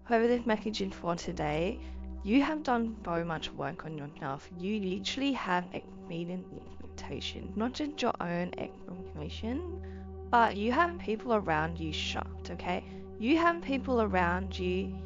whoever this message is for today, you have done so much work on yourself. You literally have exceeded expectation, not just your own expectation, but you have people around you shocked, okay? You have people around you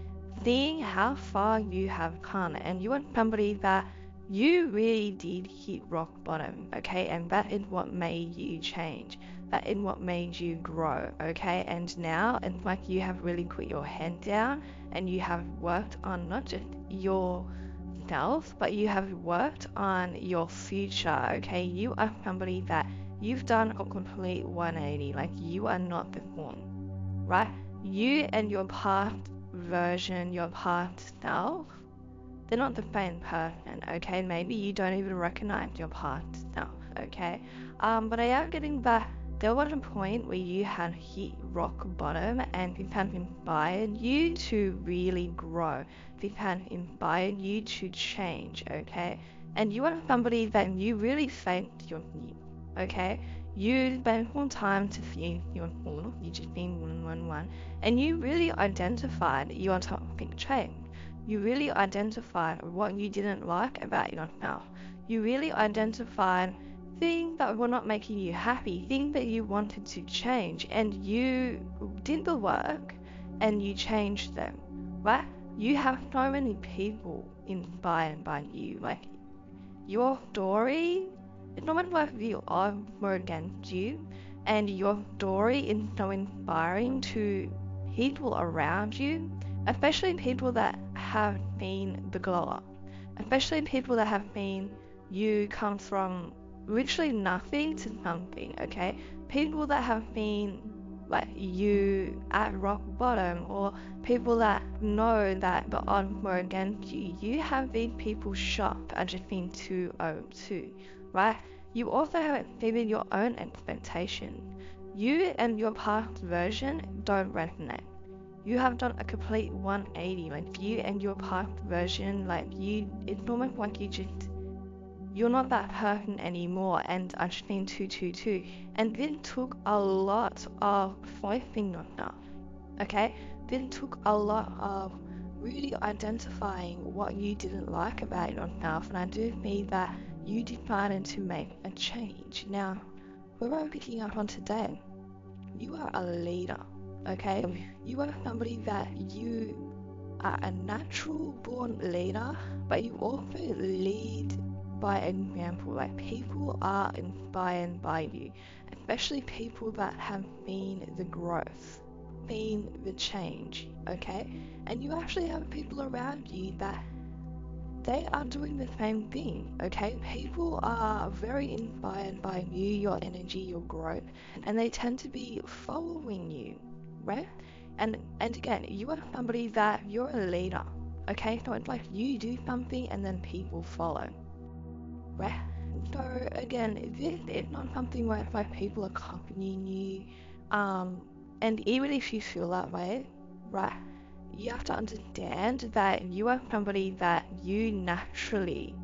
seeing how far you have come, and you are somebody that you really did hit rock bottom, okay? And that is what made you change. That is what made you grow, okay? And now it's like you have really put your head down and you have worked on not just yourself, but you have worked on your future, okay? You are somebody that you've done a complete 180, like you are not the one, right? You and your past version, your past self, they're not the same person, okay? Maybe you don't even recognize your past self, okay? But I am getting that there was a point where you had hit rock bottom and it had inspired you to really grow. It had inspired you to change, okay? And you are somebody that you really faked your need, okay? You spent more time to see your full, you just been 111, and you really identified your toxic trait. You really identified what you didn't like about yourself. You really identified things that were not making you happy, things that you wanted to change, and you did the work and you changed them, right? You have so many people inspired by you. Like, your story, it's not like the odds were against you, and your story is so inspiring to people around you, especially people that have been the glow up, especially people that have been you come from literally nothing to something, okay? People that have been like you at rock bottom, or people that know that the odds were against you. You have these people shocked at just being 202, right? You also have exceeded your own expectation. You and your past version don't resonate. You have done a complete 180, like you and your past version, like you, it's almost like you're not that person anymore, and I've been 222, and this took a lot of forcing yourself, okay? This took a lot of really identifying what you didn't like about yourself, and I do mean that you decided to make a change. Now, where I'm picking up on today, you are a leader, okay? You are somebody that you are a natural born leader, but you also lead by example. Like, people are inspired by you, especially people that have been the growth, been the change, okay? And you actually have people around you that they are doing the same thing, okay? People are very inspired by you, your energy, your growth, and they tend to be following you, right? And again, you are somebody that you're a leader, okay? So it's like you do something and then people follow, right? So again, this is not something where it's like people are copying you, and even if you feel that way, right? You have to understand that you are somebody that you naturally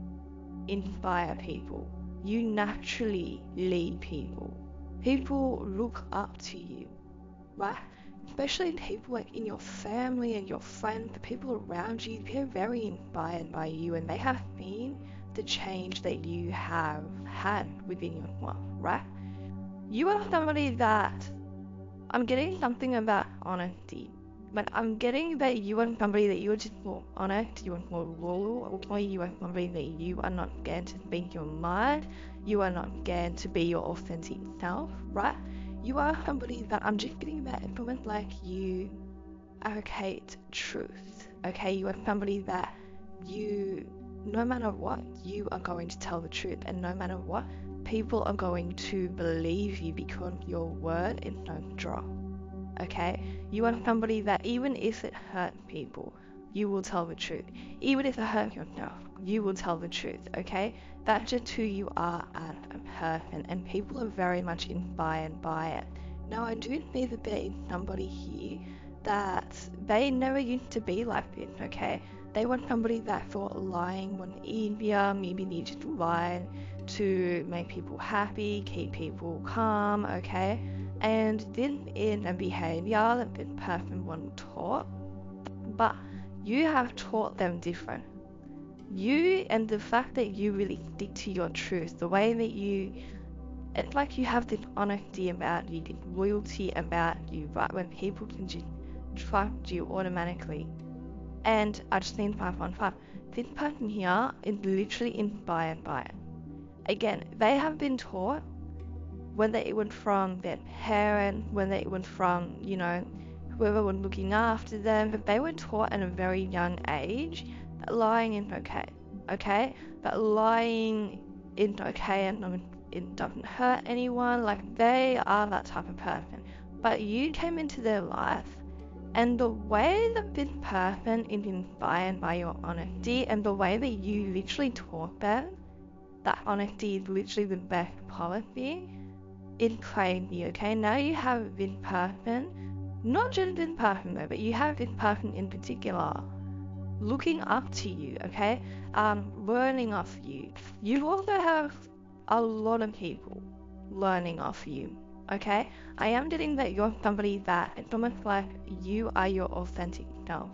inspire people. You naturally lead people. People look up to you, right? Especially people like in your family and your friends, the people around you, they're very inspired by you, and they have seen the change that you have had within yourself, right? You are somebody that, I'm getting something about honesty. But I'm getting that you are somebody that you are just more honest, you are more loyal, or you are somebody that you are not scared to speak your mind, you are not scared to be your authentic self, right? You are somebody that I'm just getting that it's almost like you advocate truth, okay? You are somebody that you, no matter what, you are going to tell the truth, and no matter what, people are going to believe you because your word is no drop. Okay, you are somebody that even if it hurts people, you will tell the truth. Even if it hurts yourself, you will tell the truth, okay? That's just who you are as a person, and people are very much inspired by it. Now, I do see that there is somebody here that they never used to be like this, okay? They want somebody that thought lying was easier, maybe they just lied to make people happy, keep people calm, okay? And this is a behavior that this person wasn't taught, but you have taught them different. You, and the fact that you really stick to your truth, the way that it's like you have this honesty about you, this loyalty about you, right? When people can just trust you automatically. And I just seen 515. This person here is literally inspired by it. Again, they have been taught, whether it was from their parents, whether it was from, whoever was looking after them, but they were taught at a very young age that lying is okay, okay? That lying is okay and it doesn't hurt anyone, like they are that type of person. But you came into their life, and the way that this person is inspired by your honesty and the way that you literally talk them, that honesty is literally the best policy, it's crazy, okay? Now you have this person, not just this person though, but you have this person in particular looking up to you, okay? Learning off you. You also have a lot of people learning off you, okay? I am getting that you're somebody that it's almost like you are your authentic self.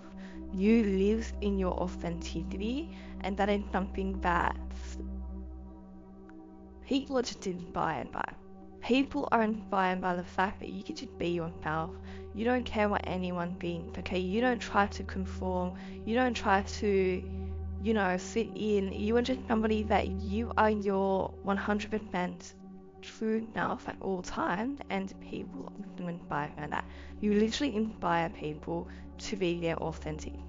You live in your authenticity, and that is something that people are just inspired by. People are inspired by the fact that you can just be yourself. You don't care what anyone thinks, okay? You don't try to conform. You don't try to, fit in. You are just somebody that you are your 100% true self at all times, and people are inspired by that. You literally inspire people to be their authenticity.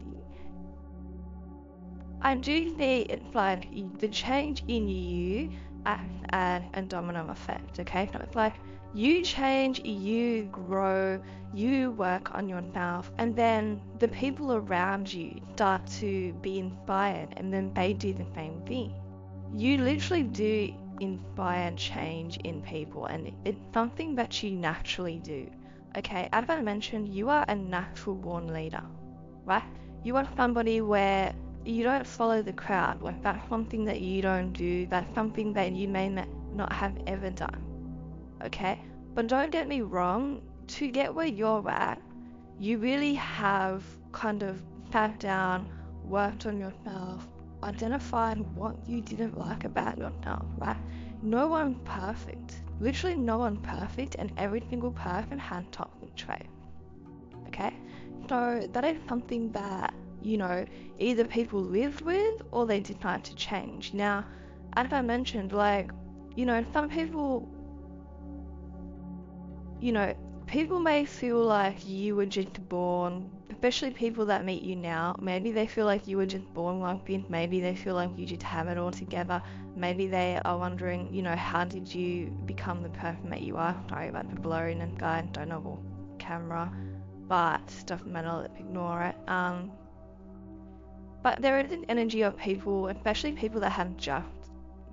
I do see it's like the change in you acts as a domino effect, okay? So it's like you change, you grow, you work on yourself, and then the people around you start to be inspired, and then they do the same thing. You literally do inspire change in people, and it's something that you naturally do, okay? As I mentioned, you are a natural born leader, right? You are somebody where you don't follow the crowd. Like, that's something that you don't do. That's something that you may not have ever done, okay? But don't get me wrong, to get where you're at, you really have kind of sat down, worked on yourself, identified what you didn't like about yourself, right? No one's perfect. Literally no one's perfect, and every single person has toxic traits, okay? So that is something that, either people lived with or they decide to change. Now, as I mentioned, some people, people may feel like you were just born, especially people that meet you now, maybe they feel like you were just born like this, maybe they feel like you just have it all together, maybe they are wondering, how did you become the person that you are? Sorry about the blurriness, guys, don't know the camera, but doesn't matter, ignore it. But there is an energy of people, especially people that have just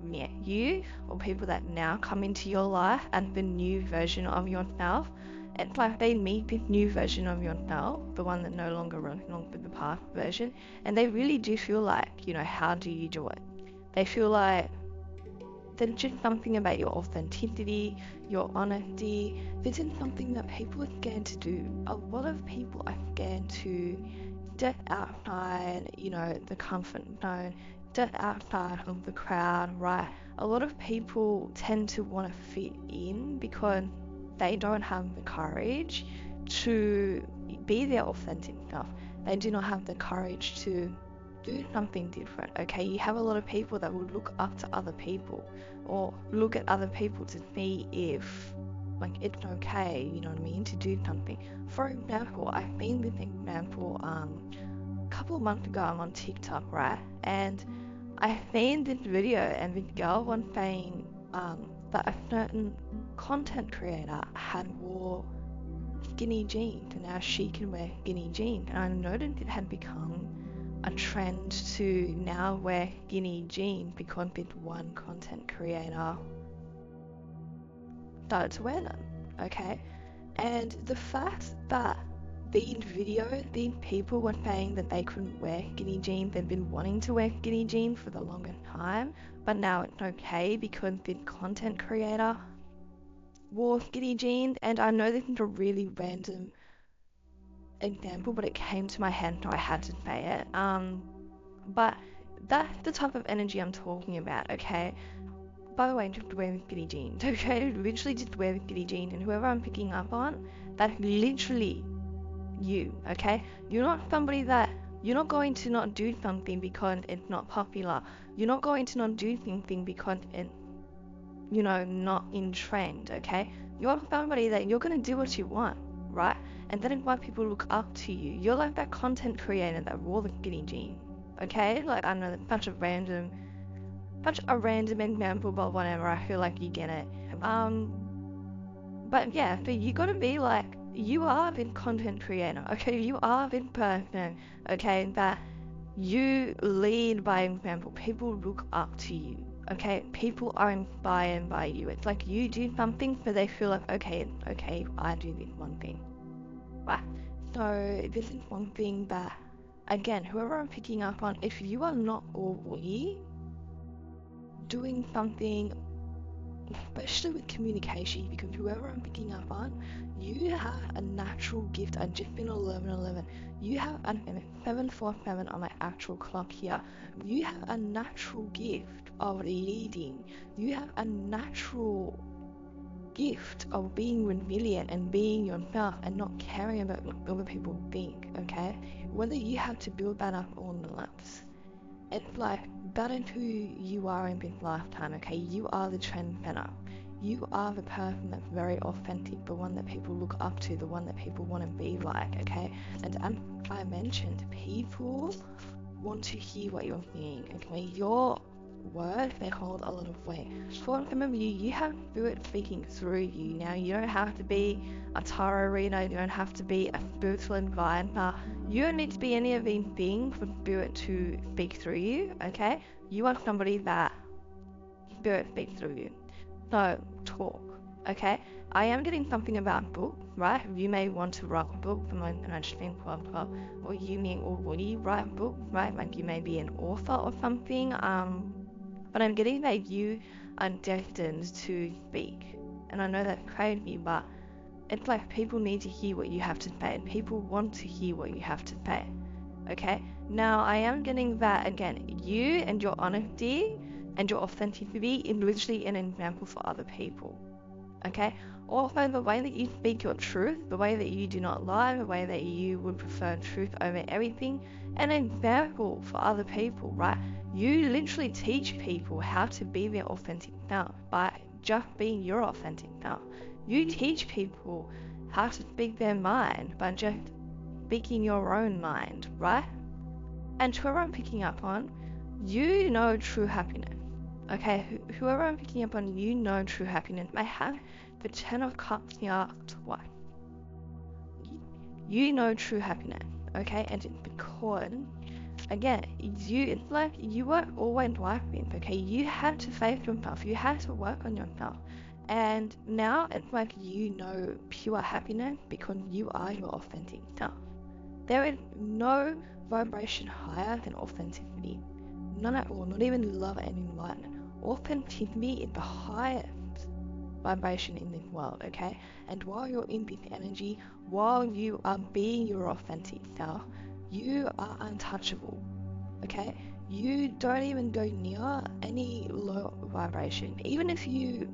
met you, or people that now come into your life and the new version of yourself. It's like they meet this new version of yourself, the one that no longer runs along with the past version, and they really do feel like, how do you do it? They feel like there's just something about your authenticity, your honesty. This is something that people are scared to do. A lot of people are scared to step outside, the comfort zone, step outside of the crowd, right? A lot of people tend to want to fit in because they don't have the courage to be their authentic self. They do not have the courage to do something different, okay? You have a lot of people that will look up to other people or look at other people to see if it's okay, to do something. For example, I've seen this example a couple of months ago. I'm on TikTok, right? And I seen this video, and this girl was saying that a certain content creator had wore skinny jeans, and now she can wear skinny jeans. And I noticed it had become a trend to now wear skinny jeans because this one content creator started to wear them, okay? And the fact that these videos, these people were saying that they couldn't wear skinny jeans, they've been wanting to wear skinny jeans for the longest time, but now it's okay because this content creator wore skinny jeans. And I know this is a really random example, but it came to my head, so I had to say it. But that's the type of energy I'm talking about, okay? By the way, just wear Billie Jean, okay? Literally just wear Billie Jean, and whoever I'm picking up on, that's literally you, okay? You're not somebody that, you're not going to not do something because it's not popular. You're not going to not do something because it's, not in trend, okay? You're somebody that you're going to do what you want, right? And that is why people look up to you. You're like that content creator that wore the Billie Jean, okay? Like, I don't know, a bunch of random example, but whatever, I feel like you get it. But yeah, so you gotta be like, you are the content creator, okay? You are the person, okay, that you lead by example. People look up to you, okay? People are inspired by you. It's like you do something, so they feel like, okay, I do this one thing, right? So this is one thing that, again, whoever I'm picking up on, if you are not already doing something, especially with communication, because whoever I'm picking up on, you have a natural gift. I've just been 11:11. You have a 747 on my actual clock here. You have a natural gift of leading. You have a natural gift of being resilient and being yourself and not caring about what other people think, okay? Whether you have to build that up or not, it's like, that is who you are in this lifetime, okay? You are the trendsetter. You are the person that's very authentic, the one that people look up to, the one that people want to be like, okay? And as I mentioned, people want to hear what you're saying, okay? Your words, they hold a lot of weight. For some of you, you have spirit speaking through you. Now, you don't have to be a tarot reader, you don't have to be a spiritual advisor. You don't need to be any of these things for spirit to speak through you, okay? You are somebody that spirit speaks through you. So, talk, okay? I am getting something about books, right? You may want to write a book from an understanding club, or you may already write a book, right? Like you may be an author or something, but I'm getting that you are destined to speak. And I know that's crazy, but it's like people need to hear what you have to say. People want to hear what you have to say, okay? Now, I am getting that, again, you and your honesty and your authenticity is literally an example for other people, okay? Also, the way that you speak your truth, the way that you do not lie, the way that you would prefer truth over everything, an example for other people, right? You literally teach people how to be their authentic self by just being your authentic self. You teach people how to speak their mind by just speaking your own mind, right? And whoever I'm picking up on, you know true happiness, okay? Whoever I'm picking up on, you know true happiness. I have the 10 of Cups here twice. You know true happiness, okay? And it's because, again, it's like you weren't always like this, okay? You had to face yourself, you had to work on yourself. And now it's like you know pure happiness because you are your authentic self. There is no vibration higher than authenticity. None at all, not even love and enlightenment. Authenticity is the highest vibration in this world, okay? And while you're in this energy, while you are being your authentic self, you are untouchable, okay? You don't even go near any low vibration. Even if you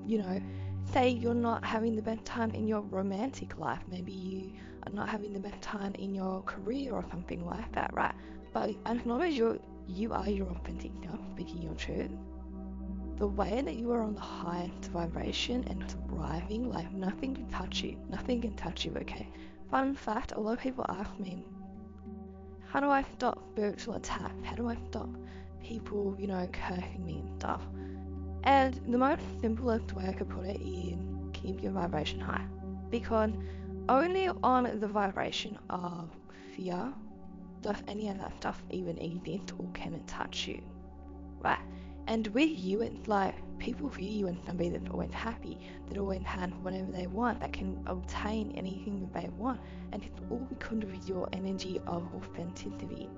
say you're not having the best time in your romantic life, maybe you are not having the best time in your career or something like that, right? But as long as you are your authentic self, speaking your truth, the way that you are on the highest vibration and thriving, like nothing can touch you, okay? Fun fact, a lot of people ask me, how do I stop spiritual attacks? How do I stop people, cursing me and stuff? And the most simplest way I could put it is keep your vibration high. Because only on the vibration of fear does any of that stuff even exist or can it touch you, right? And with you, it's like people view you as somebody that's always happy, that always has whatever they want, that can obtain anything that they want. And it's all because of your energy of authenticity,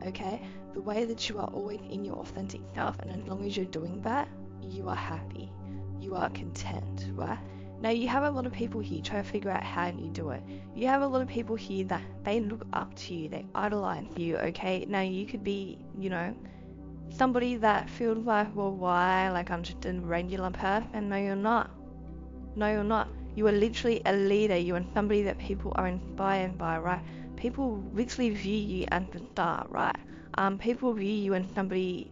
okay? The way that you are always in your authentic self, and as long as you're doing that, you are happy, you are content, right? Now you have a lot of people here trying to figure out how you do it. You have a lot of people here that they look up to you, they idolize you, okay? Now you could be, somebody that feels like, well, why? Like I'm just a regular person. No, you're not. No, you're not. You are literally a leader. You are somebody that people are inspired by, right? People literally view you as the star, right? People view you as somebody.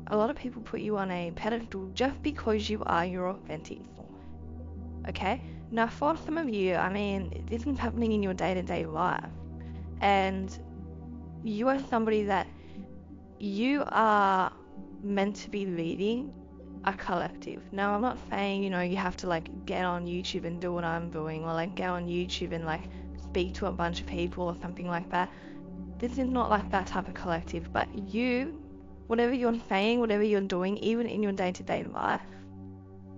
A lot of people put you on a pedestal just because you are your authentic self. Okay? Now, for some of you, I mean, this is happening in your day-to-day life, and you are somebody that you are meant to be leading a collective. Now, I'm not saying, you have to like get on YouTube and do what I'm doing, or like get on YouTube and like speak to a bunch of people or something like that. This is not like that type of collective, but you, whatever you're saying, whatever you're doing, even in your day-to-day life,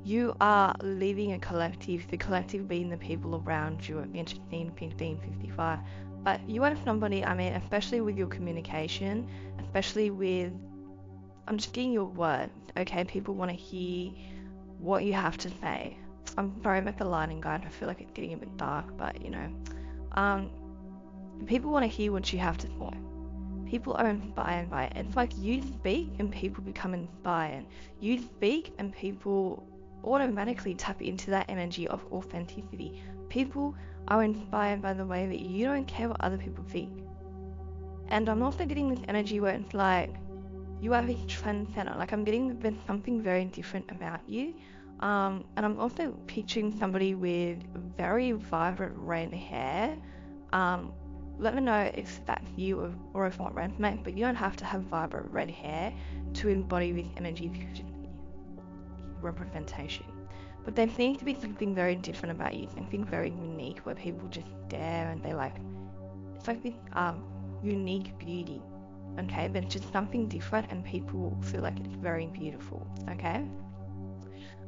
you are leading a collective, the collective being the people around you at 15, 15, 55. But you are somebody, I mean, especially with your communication, especially with, I'm just getting your words, okay? People want to hear what you have to say. I'm sorry about the lighting, guys. I feel like it's getting a bit dark, but people want to hear what you have to say. People are inspired by it. It's like you speak and people become inspired. You speak and people automatically tap into that energy of authenticity. People are inspired by the way that you don't care what other people think. And I'm also getting this energy where it's like you are a trendsetter. Like I'm getting there's something very different about you. And I'm also picturing somebody with very vibrant red hair. Let me know if that's you or if not resonate, but you don't have to have vibrant red hair to embody this energy representation. But there seems to be something very different about you, something very unique where people just stare and they like, it's like this unique beauty, okay? There's just something different and people feel like it's very beautiful, okay?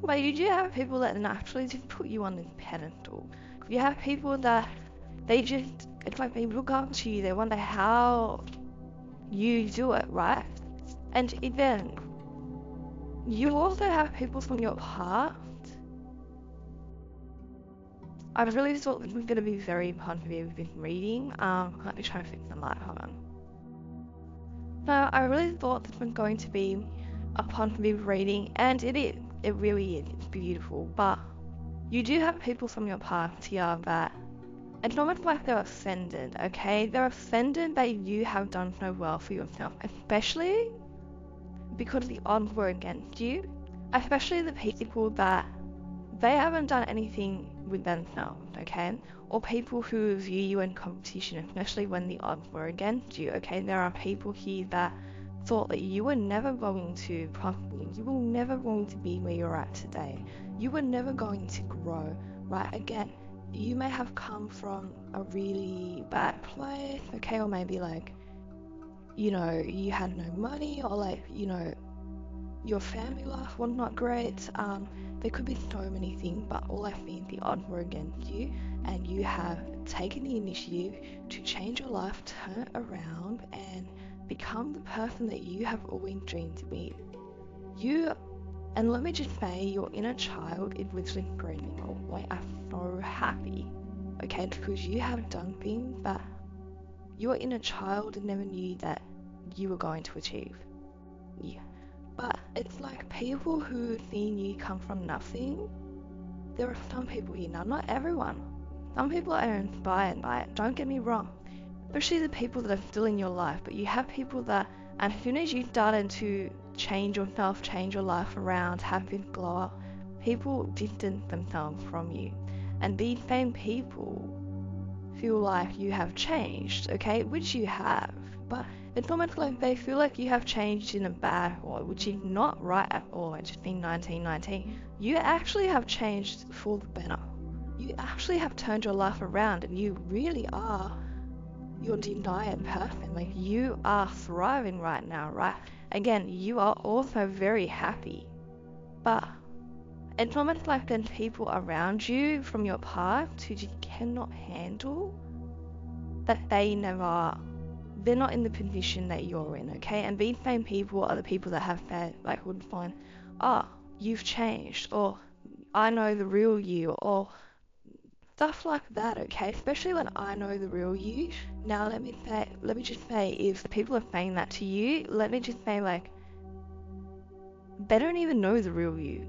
But you do have people that naturally just put you on this pedestal. You have people that it's like they look up to you, they wonder how you do it, right? And then you also have people from your past. I really thought this was going to be very positive with reading. Let me try to fix the light, hold on. So I really thought this was going to be a positive reading, and it is. It really is. It's beautiful. But you do have people from your past here that it's almost like they're offended, okay? They're offended that you have done so well for yourself, especially because the odds were against you, especially the people that they haven't done anything with themselves, okay? Or people who view you in competition, especially when the odds were against you, okay? There are people here that thought that you were never going to prosper, you were never going to be where you're at today, you were never going to grow, right? Again, you may have come from a really bad place, okay, or maybe like, you had no money, or like, your family life was not great. There could be so many things, but all I think the odds were against you, and you have taken the initiative to change your life, turn it around, and become the person that you have always dreamed to be. And let me just say, your inner child is literally screaming, oh, like, I'm so happy, okay, because you have done things that your inner child never knew that you were going to achieve. Yeah. But it's like people who seen you come from nothing, there are some people here, now not everyone, some people are inspired by it, don't get me wrong, especially the people that are still in your life, but you have people that as soon as you started to change yourself, change your life around, have this glow up, people distance themselves from you. And these same people feel like you have changed, okay? Which you have. But it's almost like they feel like you have changed in a bad way, which is not right at all. It's just in 1919. You actually have changed for the better. You actually have turned your life around, and you really are your desired person. Like, you are thriving right now, right? Again, you are also very happy, but it's almost like there's people around you from your past who just cannot handle that they're not in the position that you're in, okay? And these same people are the people that have said, like, would find, oh, you've changed, or I know the real you, or stuff like that, okay? Especially when I know the real you. Now let me just say, if people are saying that to you, let me just say, like, they don't even know the real you.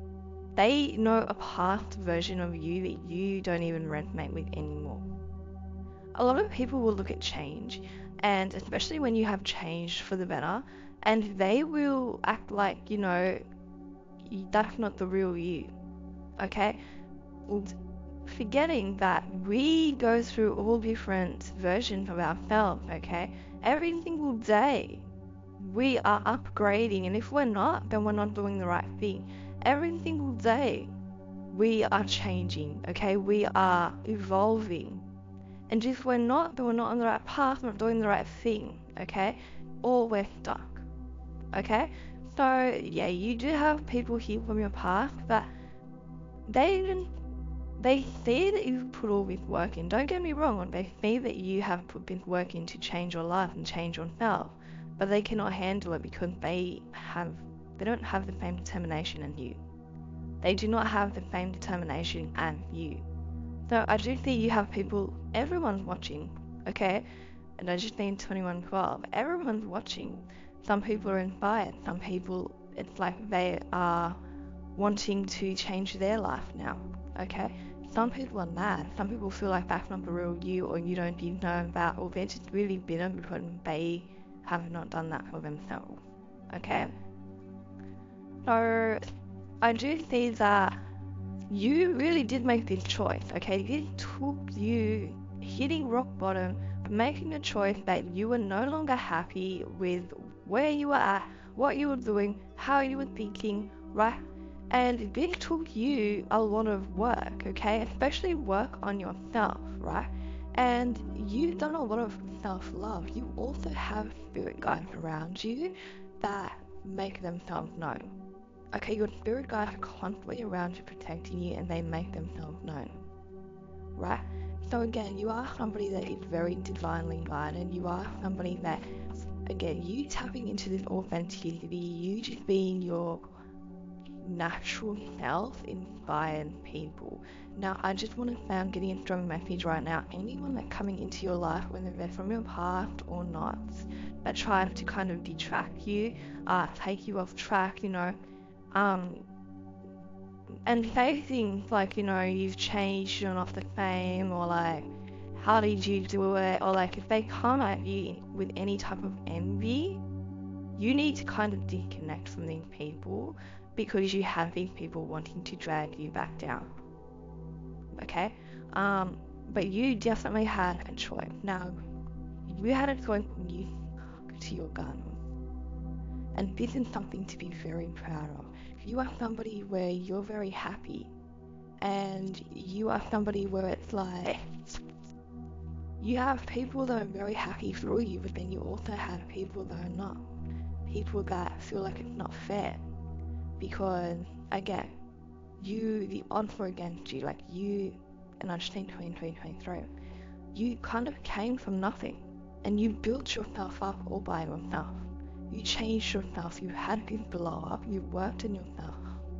They know a past version of you that you don't even resonate with anymore. A lot of people will look at change, and especially when you have changed for the better, and they will act like, that's not the real you, okay? Forgetting that we go through all different versions of ourselves, okay? Every single day we are upgrading, and if we're not, then we're not doing the right thing. Every single day we are changing, okay? We are evolving. And if we're not, then we're not on the right path, we're not doing the right thing, okay? Or we're stuck, okay? So, yeah, you do have people here from your past, but they see that you've put all this work in. Don't get me wrong, they see that you have put this work in to change your life and change yourself, but they cannot handle it because they don't have the same determination as you. They do not have the same determination as you. So I do think you have people, everyone's watching, okay? And I just mean 2112, everyone's watching. Some people are inspired, some people, it's like they are wanting to change their life now, okay? Some people are mad, some people feel like that's not the real you, or you don't even know that, or they're just really bitter because they have not done that for themselves, okay? So I do see that you really did make this choice, okay? This took you hitting rock bottom, making a choice that you were no longer happy with where you were at, what you were doing, how you were thinking, right? And this took you a lot of work, okay? Especially work on yourself, right? And you've done a lot of self-love. You also have spirit guides around you that make themselves known. Okay, your spirit guides are constantly around you, protecting you, and they make themselves known, right? So again, you are somebody that is very divinely guided. You are somebody that, again, you tapping into this authenticity, you just being your natural self inspired people. Now, I just want to say I'm getting a strong message right now. Anyone that's coming into your life, whether they're from your past or not, that tries to kind of detract you, take you off track, and say things like, you've changed, you're not the same, or like, how did you do it? Or like, if they come at you with any type of envy, you need to kind of disconnect from these people, because you have these people wanting to drag you back down, okay? But you definitely had a choice. Now, you had a choice when you stuck to your gun. And this is something to be very proud of. You are somebody where you're very happy, and you are somebody where it's like, you have people that are very happy through you, but then you also have people that are not. People that feel like it's not fair. Because, again, the odds were against you, like you, and I'm just saying 2023, you kind of came from nothing, and you built yourself up all by yourself. You changed yourself, you had this blow up, you worked on yourself,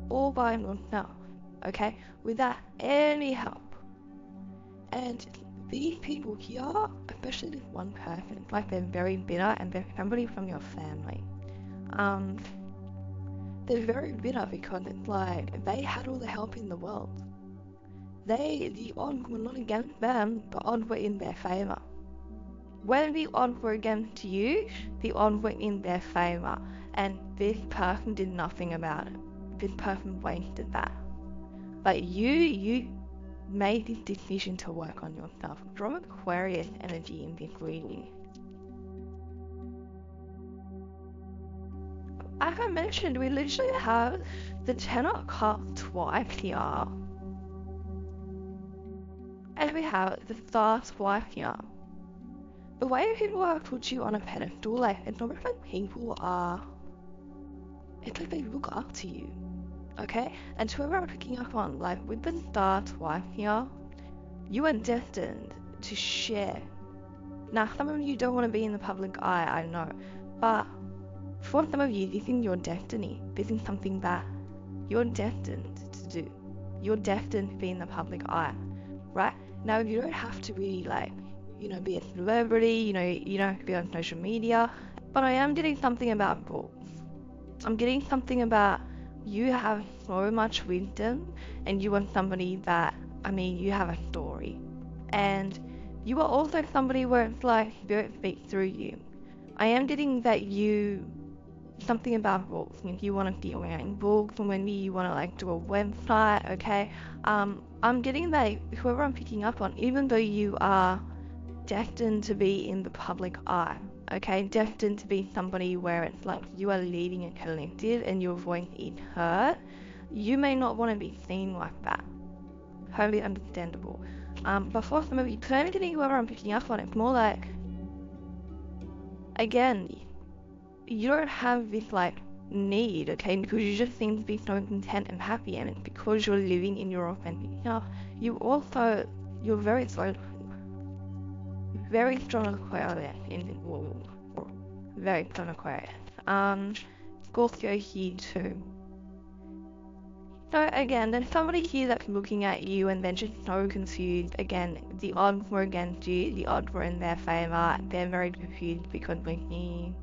all by yourself, okay, without any help. And these people here, especially this one person, it's like they're very bitter, and they're somebody from your family. They're very bitter because it's like they had all the help in the world. The odds were not against them, the odds were in their favor. When the odds were against you, the odds were in their favor, and this person did nothing about it. This person wasted that. But you made this decision to work on yourself. Draw Aquarius energy in this reading. As I mentioned, we literally have the Ten of Cups twice here. And we have the Star twice here. The way people are put you on a pedestal, like, it's not like people are, it's like they look up to you, okay? And whoever I'm picking up on, like, with the Star twice here, you are destined to share. Now, some of you don't want to be in the public eye, I know, but for some of you, this is your destiny. This is something that you're destined to do. you're destined to be in the public eye, right? Now, you don't have to really be a celebrity, you don't have to be on social media, but I am getting something about books. I'm getting something about you have so much wisdom, and you are somebody that, you have a story. And you are also somebody where it's like spirit speaks through you. I am getting that something about books. If you want to be writing books, or maybe you want to do a website, okay? I'm getting that whoever I'm picking up on, even though you are destined to be in the public eye, okay, destined to be somebody where it's like you are leading a collective and your voice is heard, you may not want to be seen like that. Totally understandable. But for some of you, certainly whoever I'm picking up on, it's more like, again, you don't have this need, okay, because you just seem to be so content and happy, and it's because you're living in your authentic self. You're very strong Aquarius in the world. Very strong Aquarius. Scorpio here too. So again, there's somebody here that's looking at you and they're just so confused. Again, the odds were against you, the odds were in their favor. They're very confused because we're seeing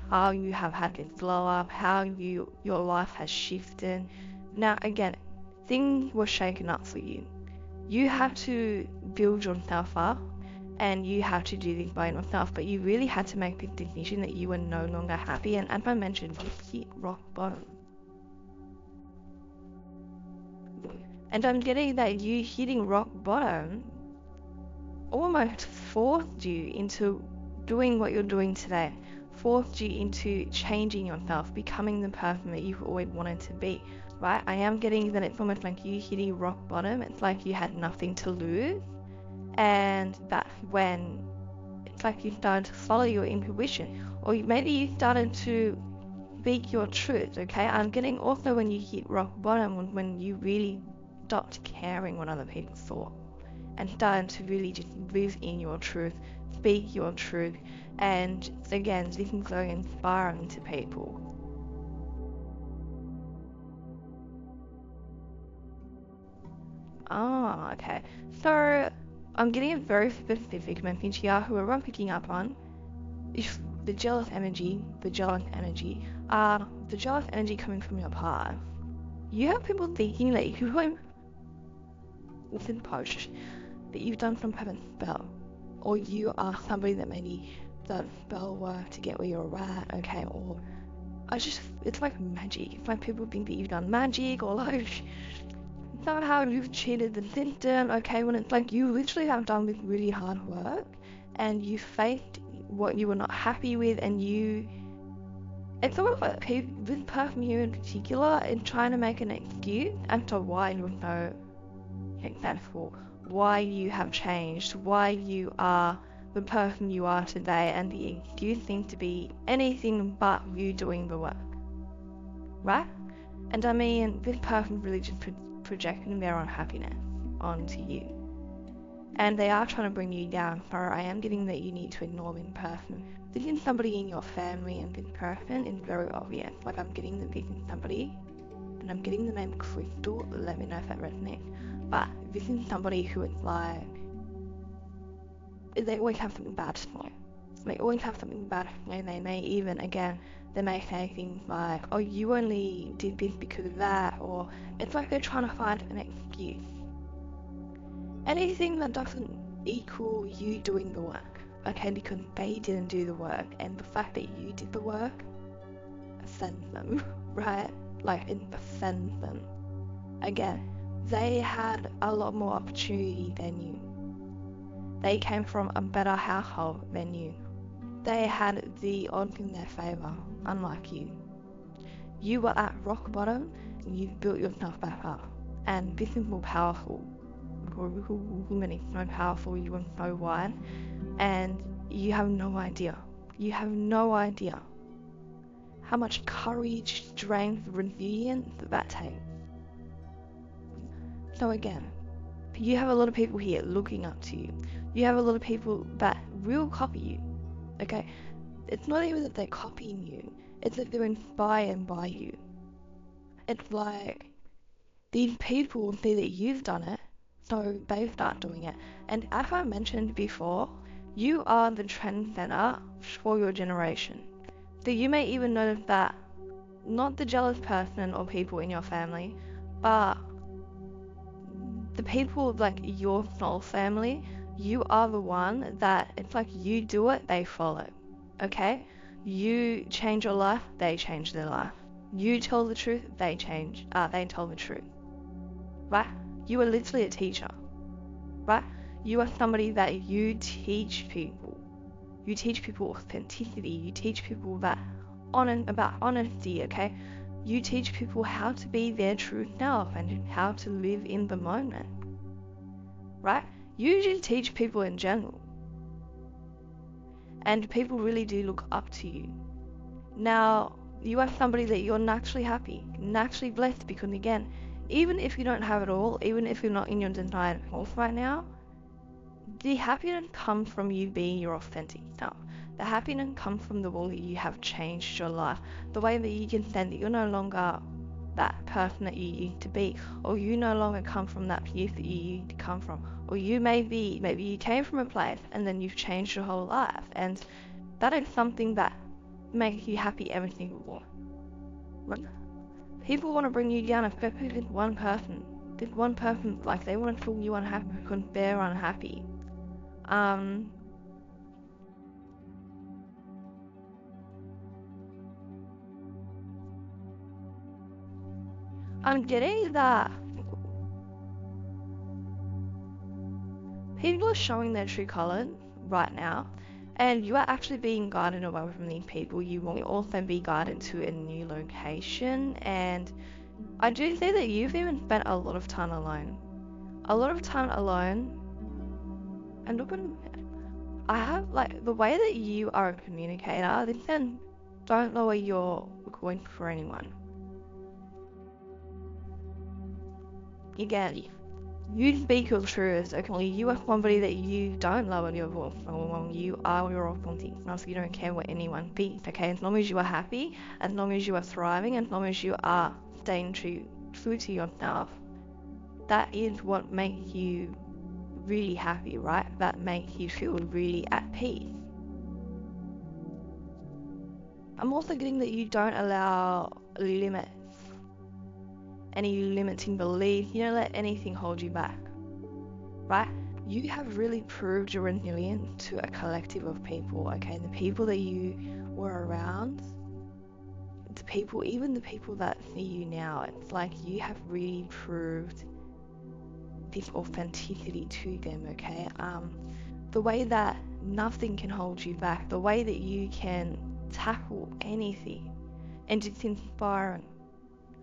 how you have had this blow up, how your life has shifted. Now again, things were shaken up for you. You have to build yourself up, and you have to do this by yourself, but you really had to make this decision that you were no longer happy, and as I mentioned, you hit rock bottom. And I'm getting that you hitting rock bottom almost forced you into doing what you're doing today, forced you into changing yourself, becoming the person that you've always wanted to be, right? I am getting that it's almost like you hitting rock bottom. It's like you had nothing to lose, and that's when it's like you started to follow your intuition, or maybe you started to speak your truth, okay? I'm getting also when you hit rock bottom, when you really stopped caring what other people thought and started to really just live in your truth, speak your truth, and again, this is very inspiring to people. Okay. So I'm getting a very specific message here, whoever I'm picking up on. If the jealous energy coming from your past, you have people thinking that you won't within post that you've done some kind of spell, or you are somebody that maybe does spell work to get where you're at, okay, or it's like magic. It's like people think that you've done magic, or somehow you've cheated the system, okay, when it's like you literally have done this really hard work and you faced what you were not happy with, and it's almost like this person here in particular is trying to make an excuse as to why you're so successful, why you have changed, why you are the person you are today, and the excuse seems to be anything but you doing the work, right? And this person really just projecting their unhappiness onto you, and they are trying to bring you down. So I am getting that you need to ignore this person. This is somebody in your family, and this person is very obvious. Like, I'm getting that this is somebody, and I'm getting the name Crystal. Let me know if that resonates. But this is somebody who is like, they always have something bad to say. They always have something bad to say. They may even, again, they may say things like, oh, you only did this because of that, or it's like they're trying to find an excuse. Anything that doesn't equal you doing the work, okay, because they didn't do the work, and the fact that you did the work offends them, right? Like, it offends them. Again, they had a lot more opportunity than you. They came from a better household than you. They had the odds in their favour, unlike you. You were at rock bottom, and you built yourself back up. And this is more powerful. Woman is so powerful, you are so wide, and you have no idea. You have no idea how much courage, strength, resilience that takes. So again, you have a lot of people here looking up to you. You have a lot of people that will copy you, okay? It's not even that they're copying you, it's that they're inspired by you. It's like these people see that you've done it, so they start doing it. And as I mentioned before, you are the trendsetter for your generation. So you may even notice that not the jealous person or people in your family, but the people like your soul family, you are the one that it's like you do it, they follow. Okay? You change your life, they change their life. You tell the truth, they tell the truth. Right? You are literally a teacher. Right? You are somebody that you teach people. You teach people authenticity. You teach people that about honesty, okay? You teach people how to be their true self and how to live in the moment. Right? You just teach people in general. And people really do look up to you. Now, you are somebody that you're naturally happy, naturally blessed, because again, even if you don't have it all, even if you're not in your desired health right now, the happiness comes from you being your authentic self. The happiness comes from the way that you have changed your life, the way that you can stand that you're no longer that person that you used to be, or you no longer come from that place that you used to come from, or you maybe you came from a place and then you've changed your whole life, and that is something that makes you happy every single day. People want to bring you down, especially this one person. This one person, like, they want to feel you unhappy because they're unhappy. I'm getting that people are showing their true colors right now, and you are actually being guided away from these people. You will also be guided to a new location, and I do see that you've even spent a lot of time alone. A lot of time alone, and look at I have, like, the way that you are a communicator, then don't lower your voice for anyone. Again, you speak your truth, okay? You are somebody that you don't lower your voice for. You are your authentic self. You don't care what anyone thinks, okay? As long as you are happy, as long as you are thriving, as long as you are staying true to yourself, that is what makes you really happy, right? That makes you feel really at peace. I'm also getting that you don't allow limits, any limiting beliefs. You don't let anything hold you back, right? You have really proved your resilience to a collective of people, okay? The people that you were around, the people, even the people that see you now, it's like you have really proved this authenticity to them, okay? The way that nothing can hold you back, the way that you can tackle anything, and it's inspiring,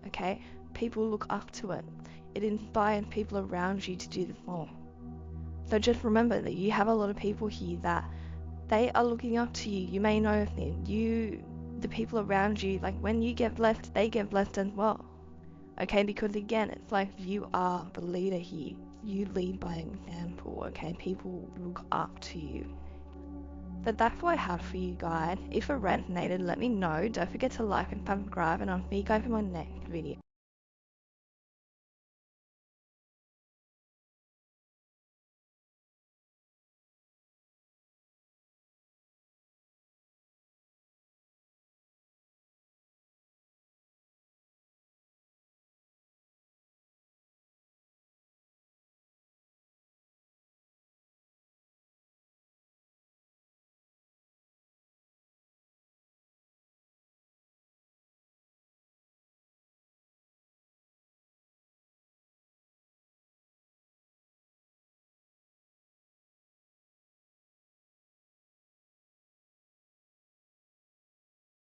okay? People look up to it. It inspires people around you to do the same. So just remember that you have a lot of people here that they are looking up to you. You may know them. The people around you, like, when you get blessed, they get blessed as well. Okay, because again, it's like you are the leader here. You lead by example, okay? People look up to you. So that's what I have for you guys. If it resonated, let me know. Don't forget to like and subscribe, and I'll see you guys in my next video.